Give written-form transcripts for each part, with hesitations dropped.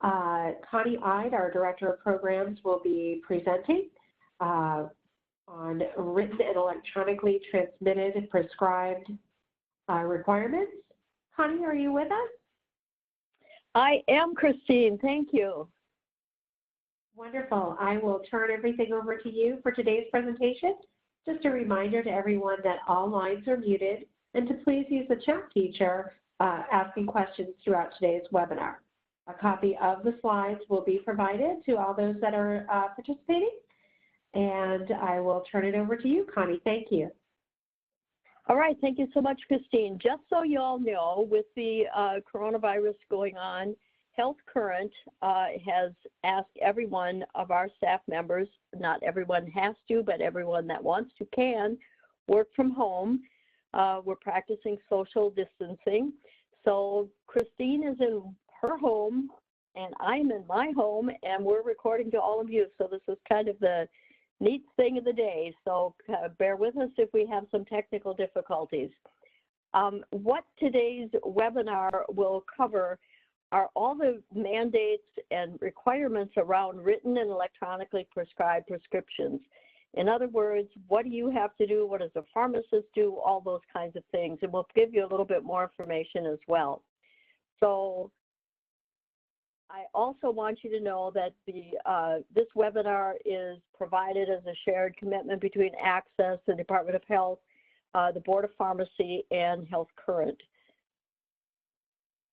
Connie Ide, our Director of Programs, will be presenting on written and electronically transmitted prescribed requirements. Connie, are you with us? I am, Christine. Thank you. Wonderful. I will turn everything over to you for today's presentation. Just a reminder to everyone that all lines are muted and to please use the chat feature asking questions throughout today's webinar. A copy of the slides will be provided to all those that are participating. And I will turn it over to you, Connie. Thank you. All right. Thank you so much, Christine. Just so you all know, with the coronavirus going on, Health Current has asked every one of our staff members, not everyone has to, but everyone that wants to can, work from home. We're practicing social distancing. So Christine is in her home and I'm in my home and we're recording to all of you. So this is kind of the neat thing of the day. So bear with us if we have some technical difficulties. What today's webinar will cover are all the mandates and requirements around written and electronically prescribed prescriptions. In other words, what do you have to do? What does a pharmacist do? All those kinds of things. And we'll give you a little bit more information as well. So I also want you to know that this webinar is provided as a shared commitment between Access, the Department of Health, the Board of Pharmacy, and Health Current.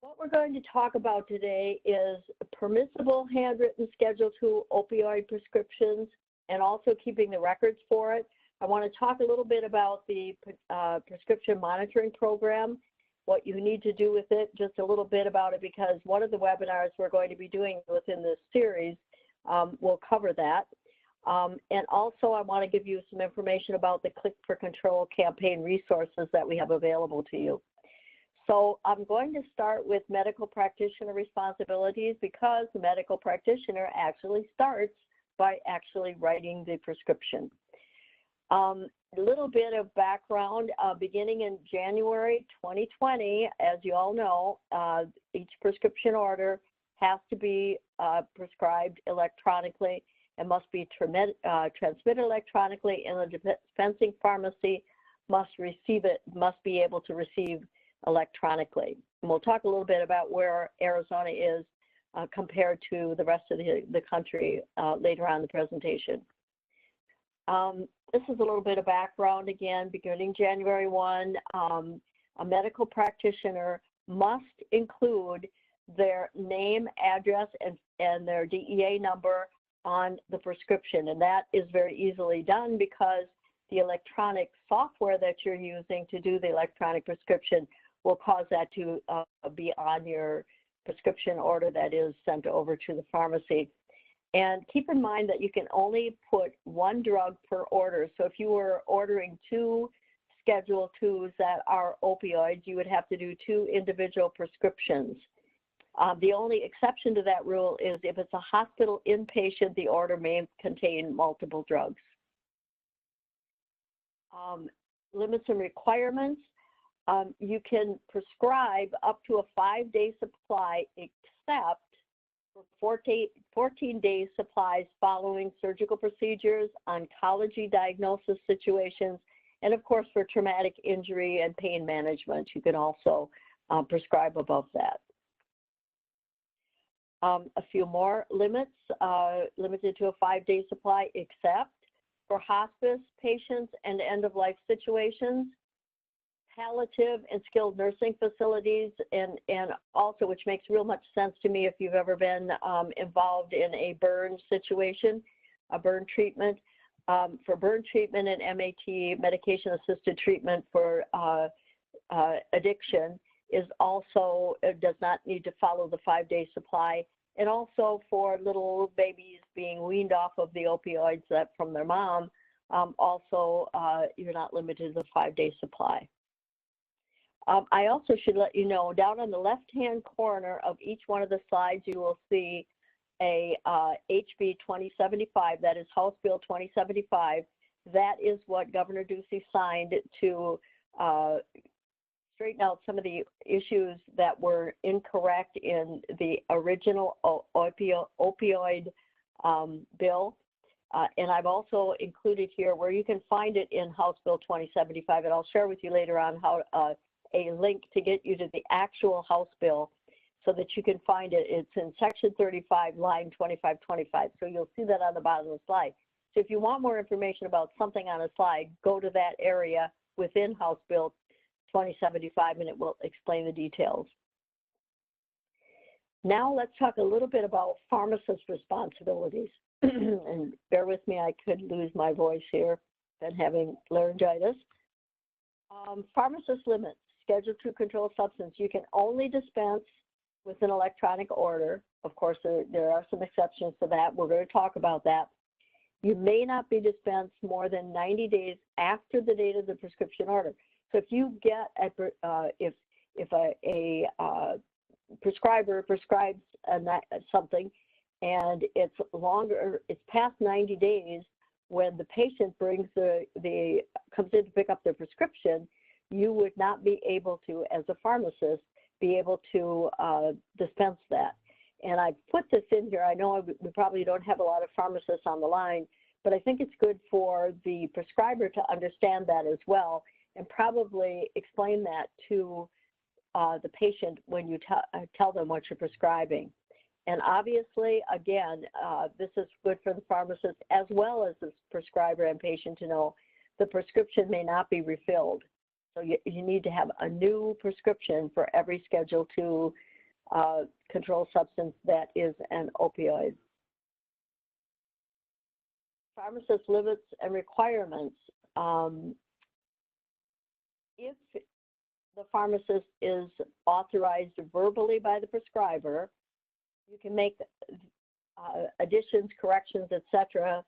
What we're going to talk about today is permissible handwritten Schedule II opioid prescriptions and also keeping the records for it. I want to talk a little bit about the prescription monitoring program, what you need to do with it, just a little bit about it, because one of the webinars we're going to be doing within this series will cover that. And also I want to give you some information about the Click for Control campaign resources that we have available to you. So I'm going to start with medical practitioner responsibilities because the medical practitioner actually starts by actually writing the prescription. A little bit of background, beginning in January 2020, as you all know, each prescription order has to be prescribed electronically and must be transmitted electronically, and the dispensing pharmacy must receive it, must be able to receive electronically. And we'll talk a little bit about where Arizona is compared to the rest of the country later on in the presentation. This is a little bit of background again. Beginning January 1, a medical practitioner must include their name, address, and their DEA number on the prescription. And that is very easily done because the electronic software that you're using to do the electronic prescription will cause that to be on your prescription order that is sent over to the pharmacy. And keep in mind that you can only put one drug per order. So if you were ordering 2 Schedule IIs that are opioids, you would have to do 2 individual prescriptions. The only exception to that rule is if it's a hospital inpatient, the order may contain multiple drugs. Limits and requirements. You can prescribe up to a 5-day supply except for 14 days supplies following surgical procedures, oncology diagnosis situations, and of course for traumatic injury and pain management. You can also prescribe above that. A few more limits, limited to a 5-day supply except for hospice patients and end-of-life situations, palliative and skilled nursing facilities, and also, which makes real much sense to me if you've ever been involved in a burn situation, a burn treatment. For burn treatment and MAT, medication-assisted treatment for addiction, is also, does not need to follow the 5-day supply. And also for little babies being weaned off of the opioids that from their mom, also you're not limited to the 5-day supply. I also should let you know, down on the left-hand corner of each one of the slides, you will see a HB 2075, that is House Bill 2075. That is what Governor Ducey signed to straighten out some of the issues that were incorrect in the original opioid bill. And I've also included here where you can find it in House Bill 2075, and I'll share with you later on how a link to get you to the actual House bill so that you can find it. It's in Section 35, line 2525. So you'll see that on the bottom of the slide. So if you want more information about something on a slide, go to that area within House Bill 2075, and it will explain the details. Now let's talk a little bit about pharmacist responsibilities. And bear with me, I could lose my voice here, been having laryngitis. Pharmacist limits, Schedule II controlled substance. You can only dispense with an electronic order. Of course, there are some exceptions to that. We're going to talk about that. You may not be dispensed more than 90 days after the date of the prescription order. So if you get if a prescriber prescribes something and it's past 90 days when the patient brings comes in to pick up their prescription, you would not be able to, as a pharmacist, be able to dispense that. And I put this in here. I know we probably don't have a lot of pharmacists on the line, but I think it's good for the prescriber to understand that as well, and probably explain that to the patient when you tell them what you're prescribing. And obviously, again, this is good for the pharmacist as well as the prescriber and patient to know the prescription may not be refilled. So you need to have a new prescription for every Schedule II controlled substance that is an opioid. Pharmacist limits and requirements. If the pharmacist is authorized verbally by the prescriber, you can make additions, corrections, etc.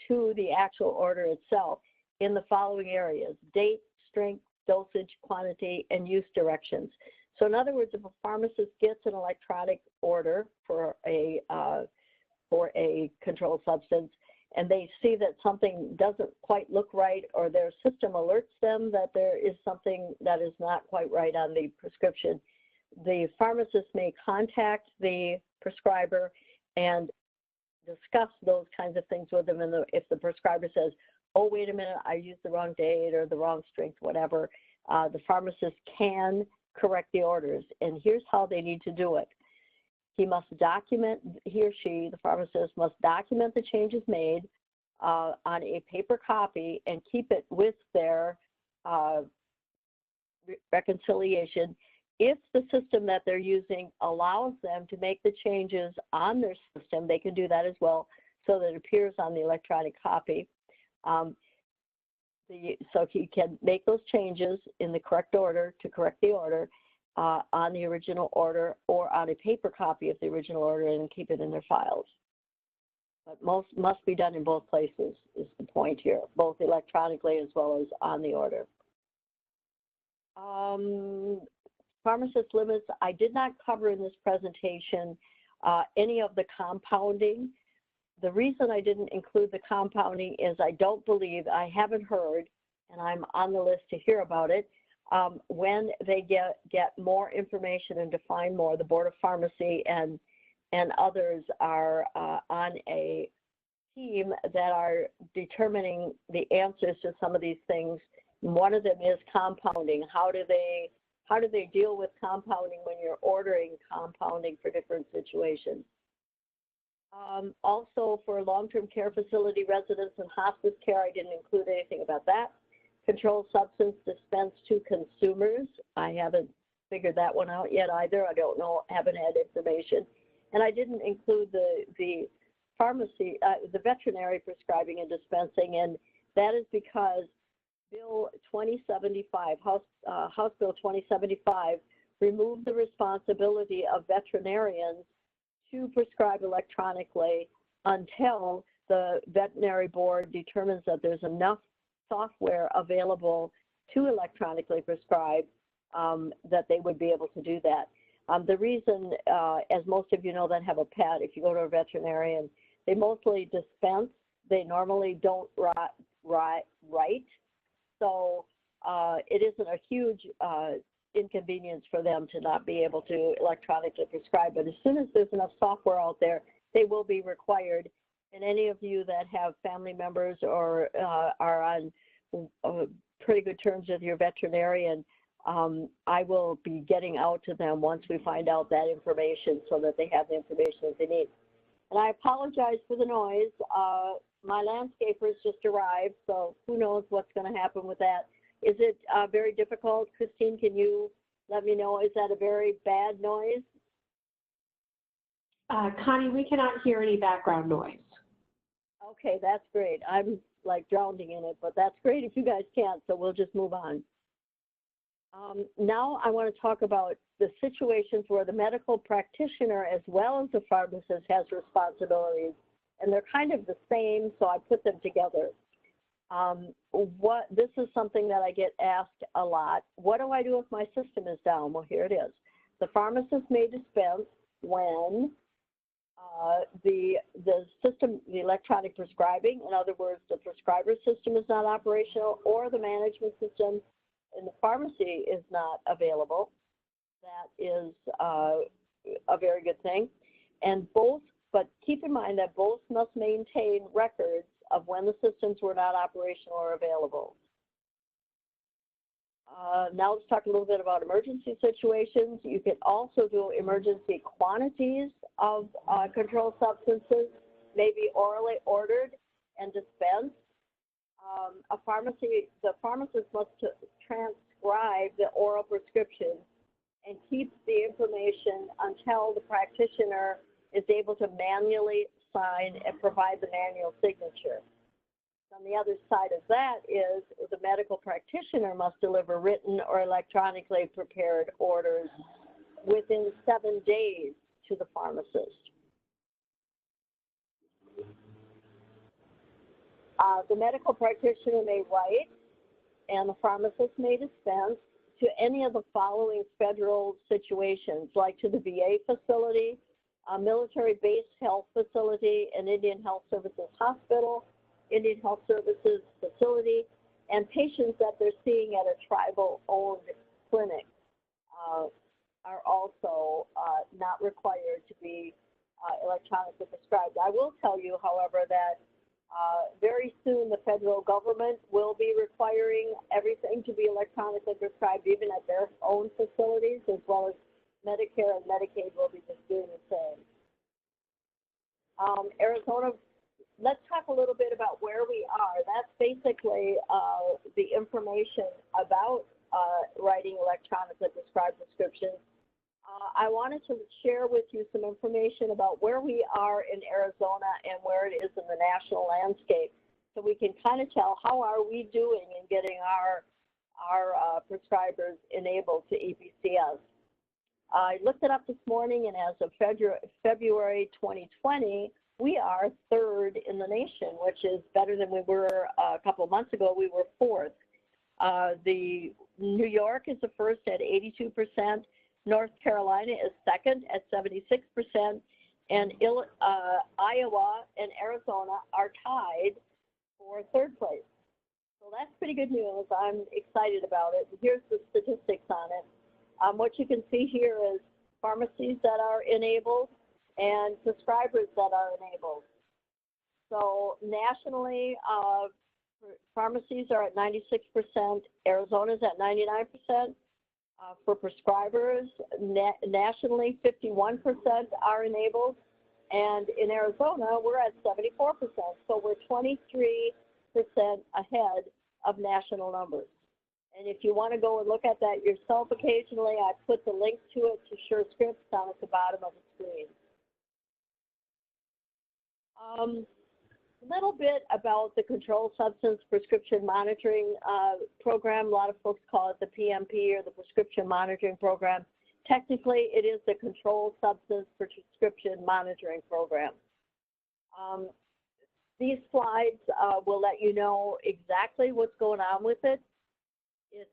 to the actual order itself in the following areas: date, strength, dosage, quantity, and use directions. So in other words, if a pharmacist gets an electronic order for a controlled substance, and they see that something doesn't quite look right, or their system alerts them that there is something that is not quite right on the prescription, the pharmacist may contact the prescriber and discuss those kinds of things with them. And if the prescriber says, oh, wait a minute, I used the wrong date or the wrong strength, whatever, the pharmacist can correct the orders. And here's how they need to do it. He or she, the pharmacist, must document the changes made on a paper copy and keep it with their reconciliation. If the system that they're using allows them to make the changes on their system, they can do that as well, so that it appears on the electronic copy. So he can make those changes in the correct order to correct the order on the original order, or on a paper copy of the original order, and keep it in their files. But most must be done in both places is the point here, both electronically as well as on the order. Pharmacist limits, I did not cover in this presentation any of the compounding. The reason I didn't include the compounding is I haven't heard, and I'm on the list to hear about it, when they get more information and define more. The Board of Pharmacy and others are on a team that are determining the answers to some of these things. One of them is compounding. How do they deal with compounding when you're ordering compounding for different situations? Also, for long-term care facility residents and hospice care, I didn't include anything about that. Controlled substance dispensed to consumers. I haven't figured that one out yet either. I don't know, haven't had information. And I didn't include the pharmacy, the veterinary prescribing and dispensing, and that is because Bill 2075, House Bill 2075, removed the responsibility of veterinarians to prescribe electronically until the veterinary board determines that there's enough software available to electronically prescribe that they would be able to do that. The reason, as most of you know that have a pet, if you go to a veterinarian, they mostly dispense. They normally don't write. So it isn't a huge inconvenience for them to not be able to electronically prescribe. But as soon as there's enough software out there, they will be required. And any of you that have family members or are on pretty good terms with your veterinarian, I will be getting out to them once we find out that information so that they have the information that they need. And I apologize for the noise. My landscapers just arrived, so who knows what's going to happen with that. Is it very difficult? Christine, can you let me know? Is that a very bad noise? Connie, we cannot hear any background noise. Okay, that's great. I'm like drowning in it, but that's great if you guys can't, so we'll just move on. Now I want to talk about the situations where the medical practitioner as well as the pharmacist has responsibilities, and they're kind of the same, so I put them together. This is something that I get asked a lot. What do I do if my system is down? Well, here it is. The pharmacist may dispense when the system, the electronic prescribing, in other words, the prescriber system is not operational, or the management system in the pharmacy is not available. That is a very good thing. And both, but keep in mind that both must maintain records of when the systems were not operational or available. Now let's talk a little bit about emergency situations. You can also do emergency quantities of controlled substances, maybe orally ordered and dispensed. The pharmacist must transcribe the oral prescription and keep the information until the practitioner is able to manually sign and provide the manual signature. On the other side of that is the medical practitioner must deliver written or electronically prepared orders within 7 days to the pharmacist. The medical practitioner may write and the pharmacist may dispense to any of the following federal situations, like to the VA facility, a military-based health facility, an Indian Health Services hospital, Indian Health Services facility, and patients that they're seeing at a tribal-owned clinic are also not required to be electronically prescribed. I will tell you, however, that very soon the federal government will be requiring everything to be electronically prescribed, even at their own facilities, as well as Medicare and Medicaid will be just doing the same. Arizona, let's talk a little bit about where we are. That's basically the information about writing electronically prescribed prescriptions. I wanted to share with you some information about where we are in Arizona and where it is in the national landscape, so we can kind of tell how are we doing in getting our prescribers enabled to EPCS. I looked it up this morning, and as of February 2020, we are third in the nation, which is better than we were a couple of months ago. We were fourth. The New York is the first at 82%. North Carolina is second at 76%, and Iowa and Arizona are tied for third place. So that's pretty good news. I'm excited about it. Here's the statistics on it. What you can see here is pharmacies that are enabled and prescribers that are enabled. So nationally, pharmacies are at 96%, Arizona's at 99%. For prescribers, nationally, 51% are enabled, and in Arizona, we're at 74%. So we're 23% ahead of national numbers. And if you want to go and look at that yourself occasionally, I put the link to it to SureScripts down at the bottom of the screen. A little bit about the Controlled Substance Prescription Monitoring Program. A lot of folks call it the PMP or the Prescription Monitoring Program. Technically, it is the Controlled Substance Prescription Monitoring Program. These slides will let you know exactly what's going on with it. It's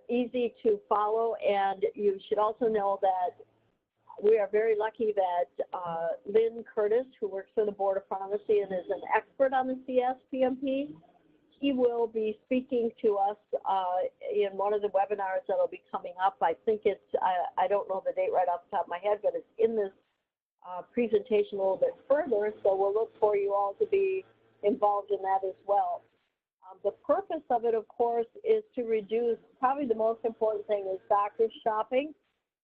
easy to follow, and you should also know that we are very lucky that Lynn Curtis, who works for the Board of Pharmacy and is an expert on the CSPMP, he will be speaking to us in one of the webinars that'll be coming up. I think it's, I don't know the date right off the top of my head, but it's in this presentation a little bit further, so we'll look for you all to be involved in that as well. The purpose of it, of course, is to reduce, probably the most important thing is doctor shopping,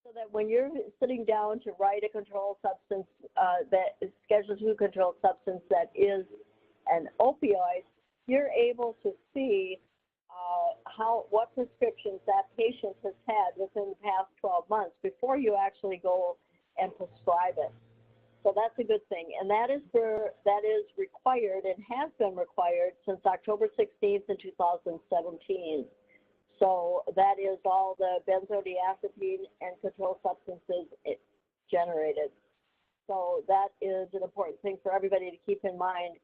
so that when you're sitting down to write a controlled substance, that is Schedule II controlled substance that is an opioid, you're able to see what prescriptions that patient has had within the past 12 months before you actually go and prescribe it. So that's a good thing, and that is required and has been required since October 16th in 2017. So that is all the benzodiazepine and controlled substances generated. So that is an important thing for everybody to keep in mind.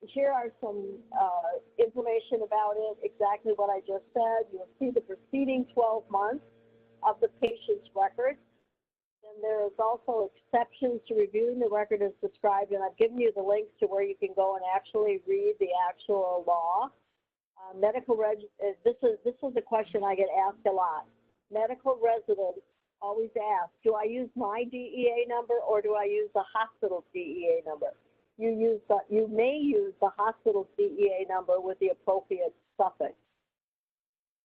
Here are some information about it, exactly what I just said. You'll see the preceding 12 months of the patient's record. And there is also exceptions to reviewing the record as described, and I've given you the links to where you can go and actually read the actual law. This is a question I get asked a lot. Medical residents always ask, do I use my DEA number or do I use the hospital's DEA number? You may use the hospital's DEA number with the appropriate suffix.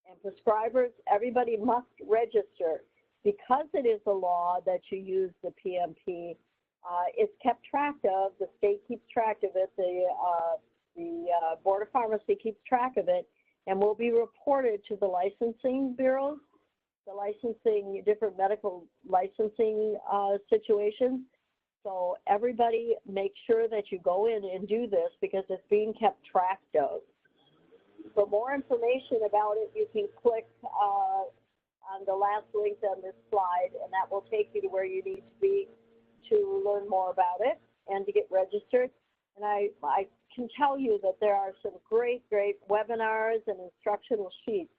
And prescribers, everybody must register. Because it is a law that you use the PMP, it's kept track of, the state keeps track of it, the Board of Pharmacy keeps track of it, and will be reported to the licensing bureaus, different medical licensing situations. So everybody make sure that you go in and do this because it's being kept track of. For more information about it, you can click on the last link on this slide, and that will take you to where you need to be to learn more about it and to get registered. And I can tell you that there are some great webinars and instructional sheets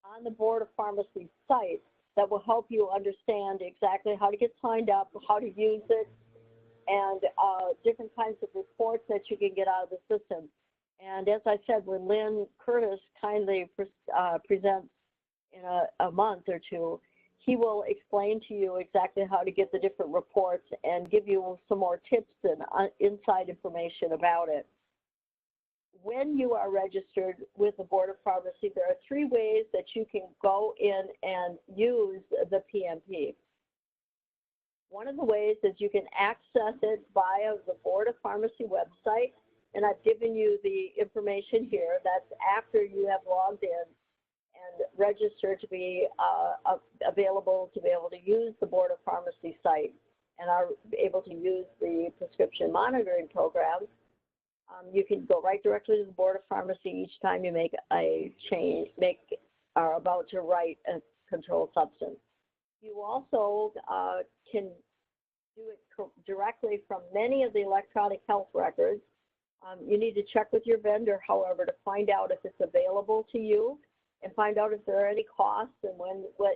on the Board of Pharmacy site that will help you understand exactly how to get signed up, how to use it, and different kinds of reports that you can get out of the system. And as I said, when Lynn Curtis kindly presents in a month or two, he will explain to you exactly how to get the different reports and give you some more tips and inside information about it. When you are registered with the Board of Pharmacy, there are 3 ways that you can go in and use the PMP. One of the ways is you can access it via the Board of Pharmacy website, and I've given you the information here. That's after you have logged in and registered to be available to be able to use the Board of Pharmacy site and are able to use the prescription monitoring program. You can go right directly to the Board of Pharmacy each time you make a change, are about to write a controlled substance. You also can do it directly from many of the electronic health records. You need to check with your vendor, however, to find out if it's available to you and find out if there are any costs and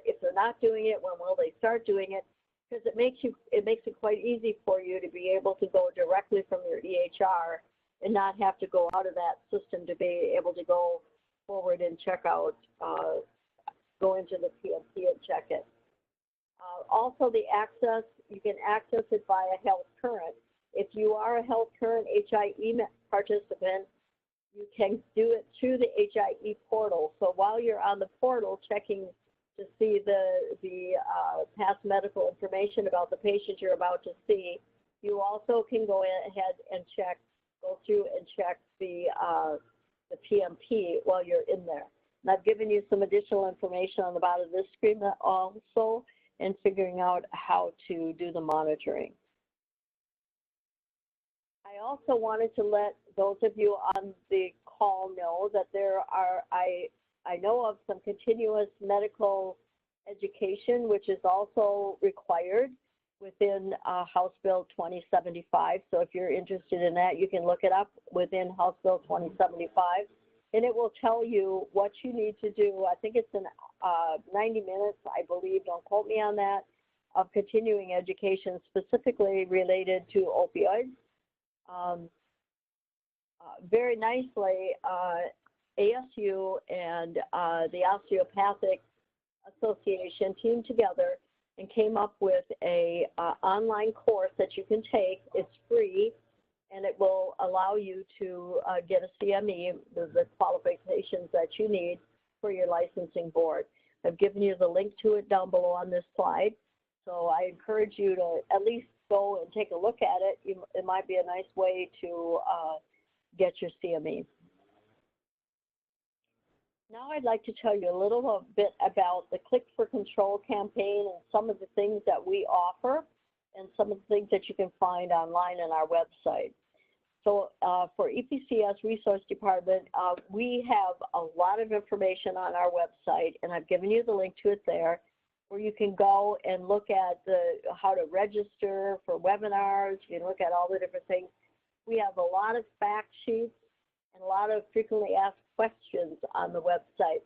if they're not doing it, when will they start doing it, because it makes it quite easy for you to be able to go directly from your EHR and not have to go out of that system to be able to go forward and check out, go into the PMP and check it. Also, the access, you can access it via Health Current. If you are a Health Current HIE participant, you can do it through the HIE portal. So while you're on the portal checking to see the past medical information about the patient you're about to see, you also can go ahead and go through and check the PMP while you're in there. And I've given you some additional information on the bottom of this screen also, and figuring out how to do the monitoring. I also wanted to let those of you on the call know that there are, I know of some continuous medical education, which is also required within House Bill 2075. So if you're interested in that, you can look it up within House Bill 2075, and it will tell you what you need to do. I think it's in 90 minutes, I believe, don't quote me on that, of continuing education specifically related to opioids. very nicely, ASU and the Osteopathic Association teamed together and came up with a online course that you can take. It's free, and it will allow you to get a CME, the qualifications that you need for your licensing board. I've given you the link to it down below on this slide, so I encourage you to at least go and take a look at it. It might be a nice way to get your CME. Now I'd like to tell you a little bit about the Click for Control campaign and some of the things that we offer and some of the things that you can find online on our website. So for EPCS Resource Department, we have a lot of information on our website, and I've given you the link to it there, where you can go and look at how to register for webinars. You can look at all the different things. We have a lot of fact sheets and a lot of frequently asked questions on the website.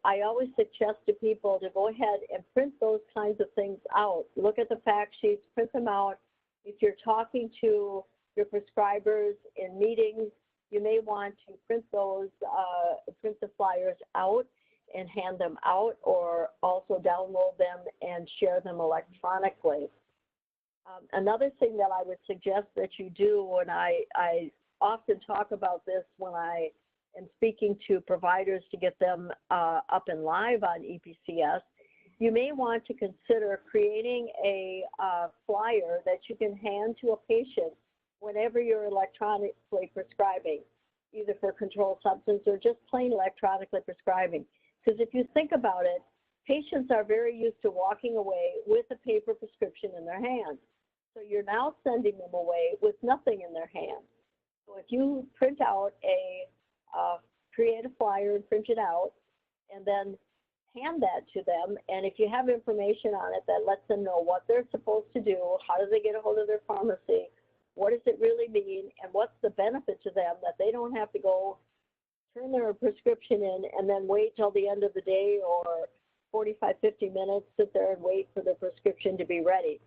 I always suggest to people to go ahead and print those kinds of things out. Look at the fact sheets, print them out. If you're talking to your prescribers in meetings, you may want to print those, print the flyers out and hand them out, or also download them and share them electronically. Another thing that I would suggest that you do, and I often talk about this when I am speaking to providers to get them up and live on EPCS, you may want to consider creating a flyer that you can hand to a patient whenever you're electronically prescribing, either for controlled substance or just plain electronically prescribing. Because if you think about it, patients are very used to walking away with a paper prescription in their hand. So you're now sending them away with nothing in their hand. So if you print out create a flyer and print it out, and then hand that to them, and if you have information on it that lets them know what they're supposed to do, how do they get a hold of their pharmacy, what does it really mean, and what's the benefit to them, that they don't have to go turn their prescription in and then wait till the end of the day or 45, 50 minutes, sit there and wait for the prescription to be ready.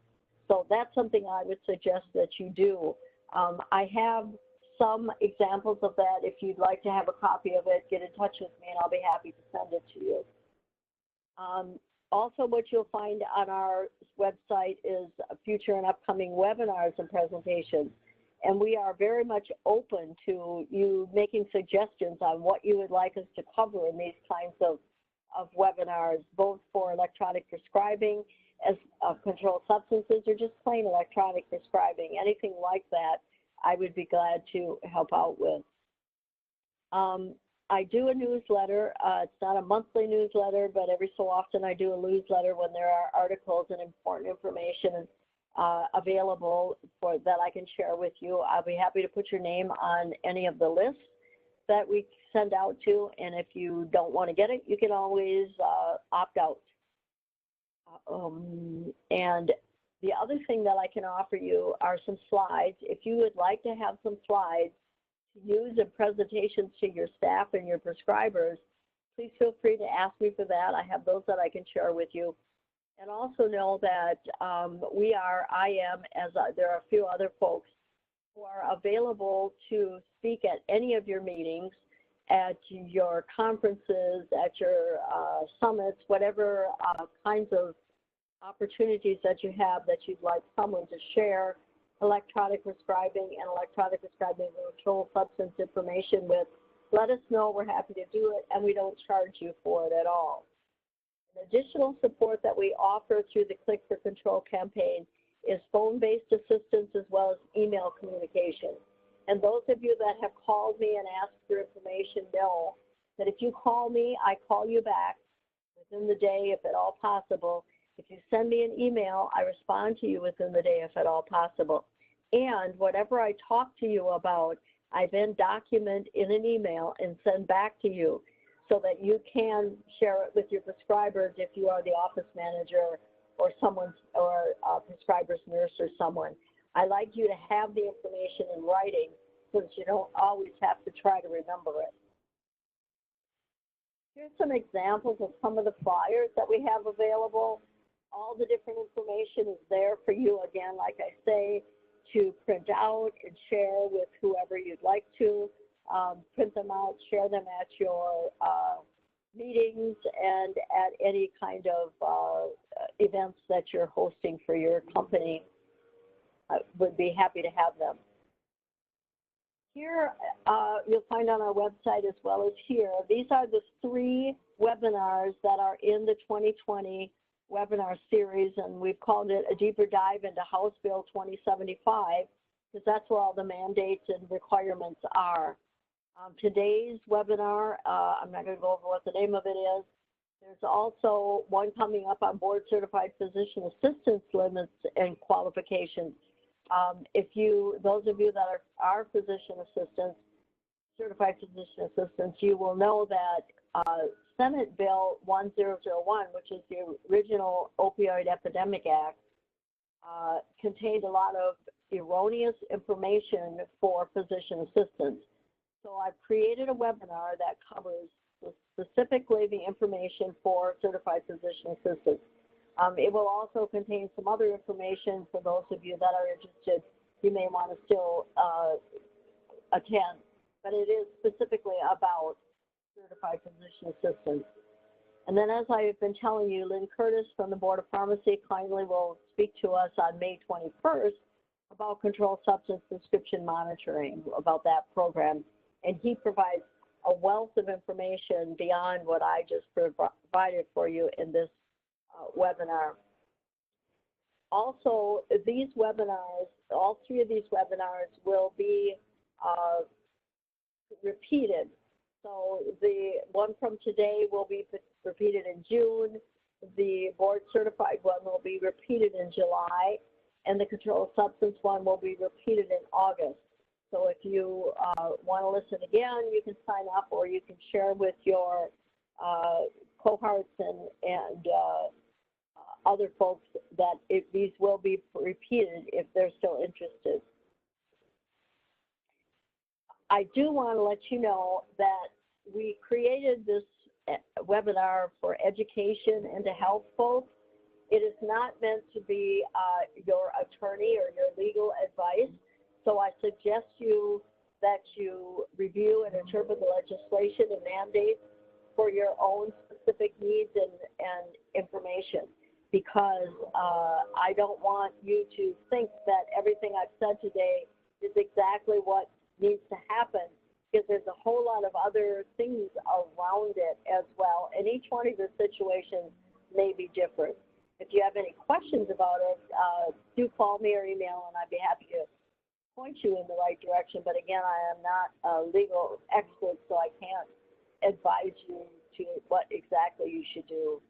So that's something I would suggest that you do. I have some examples of that. If you'd like to have a copy of it, get in touch with me and I'll be happy to send it to you. Also, what you'll find on our website is future and upcoming webinars and presentations. And we are very much open to you making suggestions on what you would like us to cover in these kinds of webinars, both for electronic prescribing as controlled substances or just plain electronic prescribing. Anything like that, I would be glad to help out with. I do a newsletter. It's not a monthly newsletter, but every so often I do a newsletter when there are articles and important information available that I can share with you. I'll be happy to put your name on any of the lists that we send out to, and if you don't want to get it, you can always opt out. And the other thing that I can offer you are some slides. If you would like to have some slides to use in presentations to your staff and your prescribers, please feel free to ask me for that. I have those that I can share with you. And also know that there are a few other folks who are available to speak at any of your meetings, at your conferences, at your summits, whatever kinds of opportunities that you have that you'd like someone to share electronic prescribing and electronic prescribing controlled substance information with. Let us know. We're happy to do it, and we don't charge you for it at all. Additional support that we offer through the Click for Control campaign is phone-based assistance as well as email communication. And those of you that have called me and asked for information know that if you call me, I call you back within the day if at all possible. If you send me an email, I respond to you within the day if at all possible. And whatever I talk to you about, I then document in an email and send back to you, so that you can share it with your prescribers if you are the office manager or a prescriber's nurse or someone. I like you to have the information in writing so that you don't always have to try to remember it. Here's some examples of some of the flyers that we have available. All the different information is there for you, again, like I say, to print out and share with whoever you'd like to. Print them out, share them at your meetings and at any kind of events that you're hosting for your company. I would be happy to have them. Here, you'll find on our website as well as here, these are the 3 webinars that are in the 2020 webinar series, and we've called it a deeper dive into House Bill 2075, because that's where all the mandates and requirements are. Today's webinar, I'm not going to go over what the name of it is. There's also one coming up on board certified physician assistance limits and qualifications. Those of you that are physician assistants, certified physician assistants, you will know that Senate Bill 1001, which is the original Opioid Epidemic Act, contained a lot of erroneous information for physician assistants. So I've created a webinar that covers specifically the information for certified physician assistants. It will also contain some other information for those of you that are interested. You may want to still attend, but it is specifically about certified physician assistants. And then, as I have been telling you, Lynn Curtis from the Board of Pharmacy kindly will speak to us on May 21st about controlled substance prescription monitoring, about that program. And he provides a wealth of information beyond what I just provided for you in this webinar. Also, these webinars, all 3 of these webinars will be repeated. So the one from today will be repeated in June, the board certified one will be repeated in July, and the controlled substance one will be repeated in August. So if you want to listen again, you can sign up, or you can share with your cohorts and other folks that these will be repeated if they're still interested. I do want to let you know that we created this webinar for education and to help folks. It is not meant to be your attorney or your legal advice. So I suggest that you review and interpret the legislation and mandates for your own specific needs and information, because I don't want you to think that everything I've said today is exactly what needs to happen, because there's a whole lot of other things around it as well, and each one of the situations may be different. If you have any questions about it, do call me or email, and I'd be happy to point you in the right direction. But again, I am not a legal expert, so I can't advise you to what exactly you should do.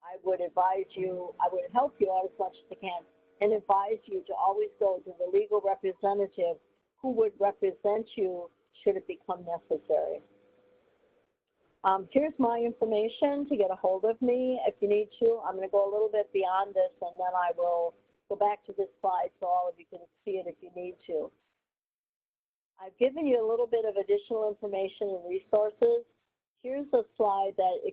I would advise you, I would help you out as much as I can, and advise you to always go to the legal representative who would represent you should it become necessary. Here's my information to get a hold of me if you need to. I'm going to go a little bit beyond this, and then I will go back to this slide so all of you can see it if you need to. I've given you a little bit of additional information and resources. Here's a slide that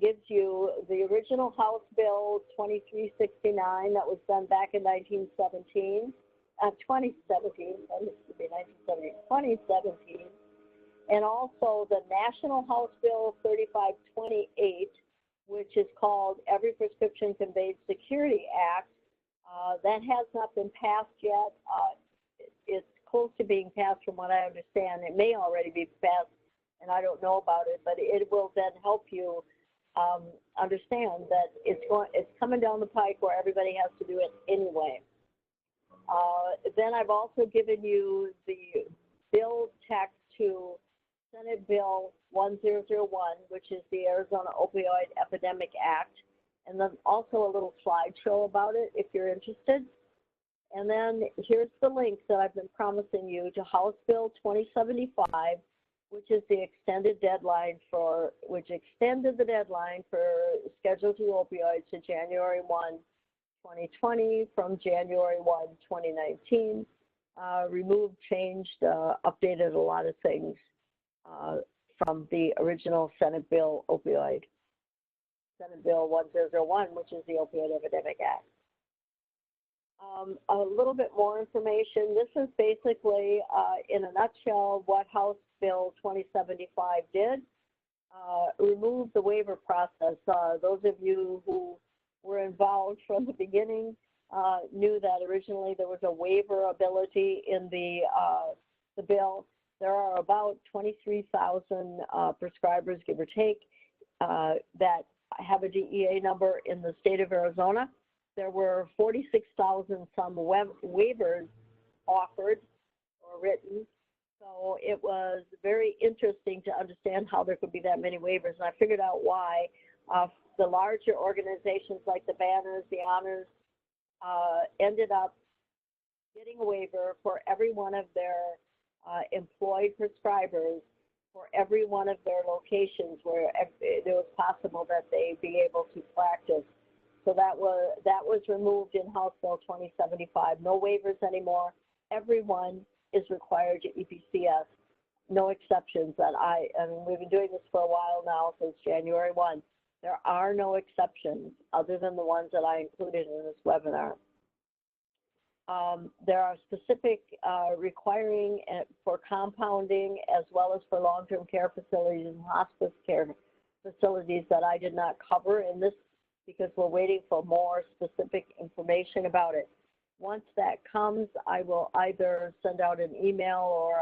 gives you the original House Bill 2369 that was done back in 2017, and also the National House Bill 3528, which is called Every Prescription Conveyed Security Act. That has not been passed yet. It's close to being passed from what I understand. It may already be passed, and I don't know about it, but it will then help you understand that it's coming down the pike where everybody has to do it anyway. Then I've also given you the bill text to Senate Bill 1001, which is the Arizona Opioid Epidemic Act, and then also a little slideshow about it if you're interested. And then here's the link that I've been promising you to House Bill 2075, which is the extended deadline which extended the deadline for Schedule II opioids to January 1, 2020 from January 1, 2019. Removed, changed, updated a lot of things from the original Senate Bill Senate Bill 1001, which is the Opioid Epidemic Act. A little bit more information. This is basically, in a nutshell, what House Bill 2075 did. Remove the waiver process. Those of you who were involved from the beginning knew that originally there was a waiver ability in the bill. There are about 23,000 prescribers, give or take, that have a DEA number in the state of Arizona. There were 46,000 some waivers offered or written. So it was very interesting to understand how there could be that many waivers. And I figured out why. The larger organizations like the Banners, the Honors, ended up getting a waiver for every one of their employed prescribers for every one of their locations where it was possible that they be able to practice. So that was removed in House Bill 2075. No waivers anymore. Everyone is required to EPCS. No exceptions. I mean, we've been doing this for a while now, since January 1. There are no exceptions other than the ones that I included in this webinar. There are specific requiring for compounding as well as for long-term care facilities and hospice care facilities that I did not cover in this because we're waiting for more specific information about it. Once that comes, I will either send out an email or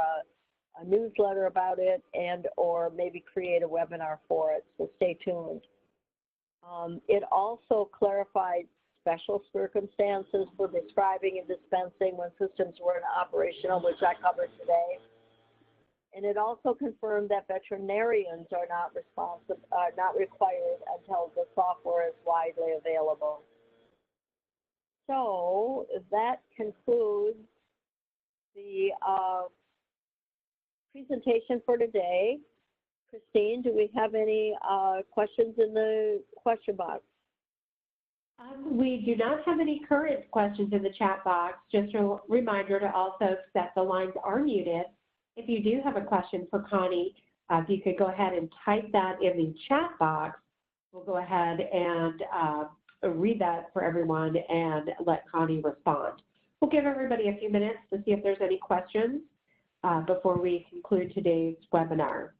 a newsletter about it and or maybe create a webinar for it, so stay tuned. It also clarified special circumstances for prescribing and dispensing when systems were operational, which I covered today. And it also confirmed that veterinarians are not required until the software is widely available. So that concludes the presentation for today. Christine, do we have any questions in the question box? We do not have any current questions in the chat box. Just a reminder to all folks that the lines are muted. If you do have a question for Connie, if you could go ahead and type that in the chat box, we'll go ahead and read that for everyone and let Connie respond. We'll give everybody a few minutes to see if there's any questions before we conclude today's webinar.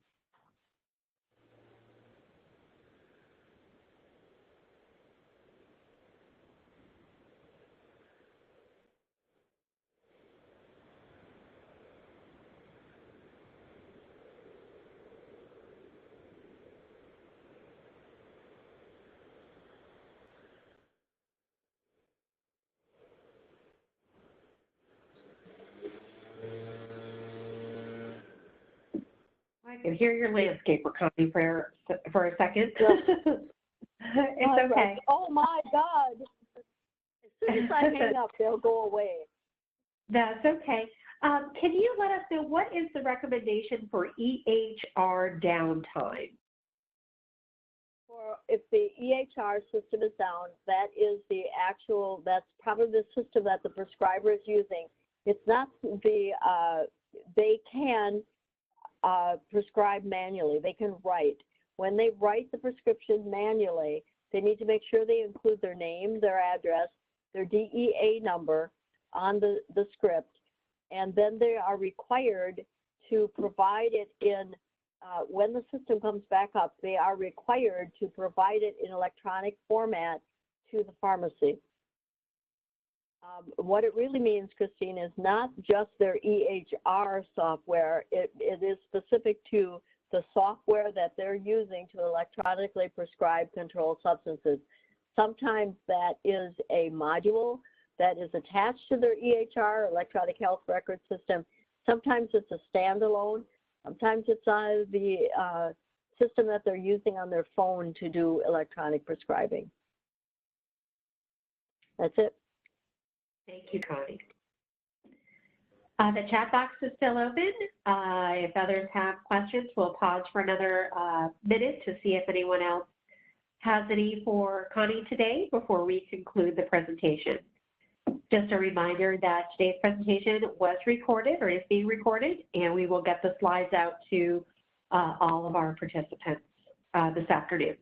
I can hear your landscaper, Connie, for a second. It's okay. Oh my God. As soon as I hang up, they'll go away. That's okay. Can you let us know what is the recommendation for EHR downtime? If the EHR system is down, that is that's probably the system that the prescriber is using. It's not they can prescribe manually. They can write. When they write the prescription manually, they need to make sure they include their name, their address, their DEA number on the script, and then they are required to provide it in, when the system comes back up, they are required to provide it in electronic format to the pharmacy. What it really means, Christine, is not just their EHR software. It is specific to the software that they're using to electronically prescribe controlled substances. Sometimes that is a module that is attached to their EHR, electronic health record system. Sometimes it's a standalone. Sometimes it's the system that they're using on their phone to do electronic prescribing. That's it. Thank you, Connie. The chat box is still open. If others have questions, we'll pause for another minute to see if anyone else has any for Connie today before we conclude the presentation. Just a reminder that today's presentation was recorded or is being recorded, and we will get the slides out to all of our participants this afternoon.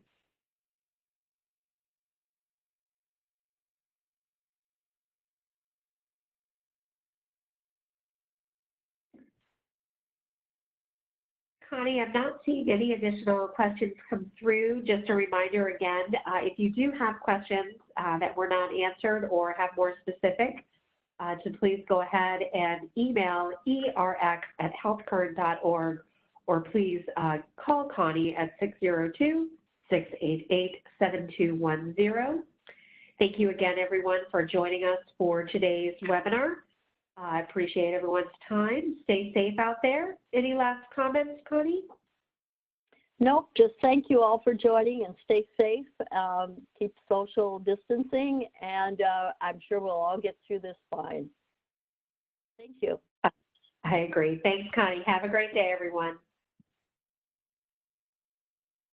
Connie, I'm not seeing any additional questions come through. Just a reminder again, if you do have questions that were not answered or have more specific, to please go ahead and email erx@healthcurrent.org, or please call Connie at 602-688-7210. Thank you again, everyone, for joining us for today's webinar. I appreciate everyone's time. Stay safe out there. Any last comments, Connie? Nope, just thank you all for joining and stay safe. Keep social distancing, and I'm sure we'll all get through this fine. Thank you. I agree. Thanks, Connie. Have a great day, everyone.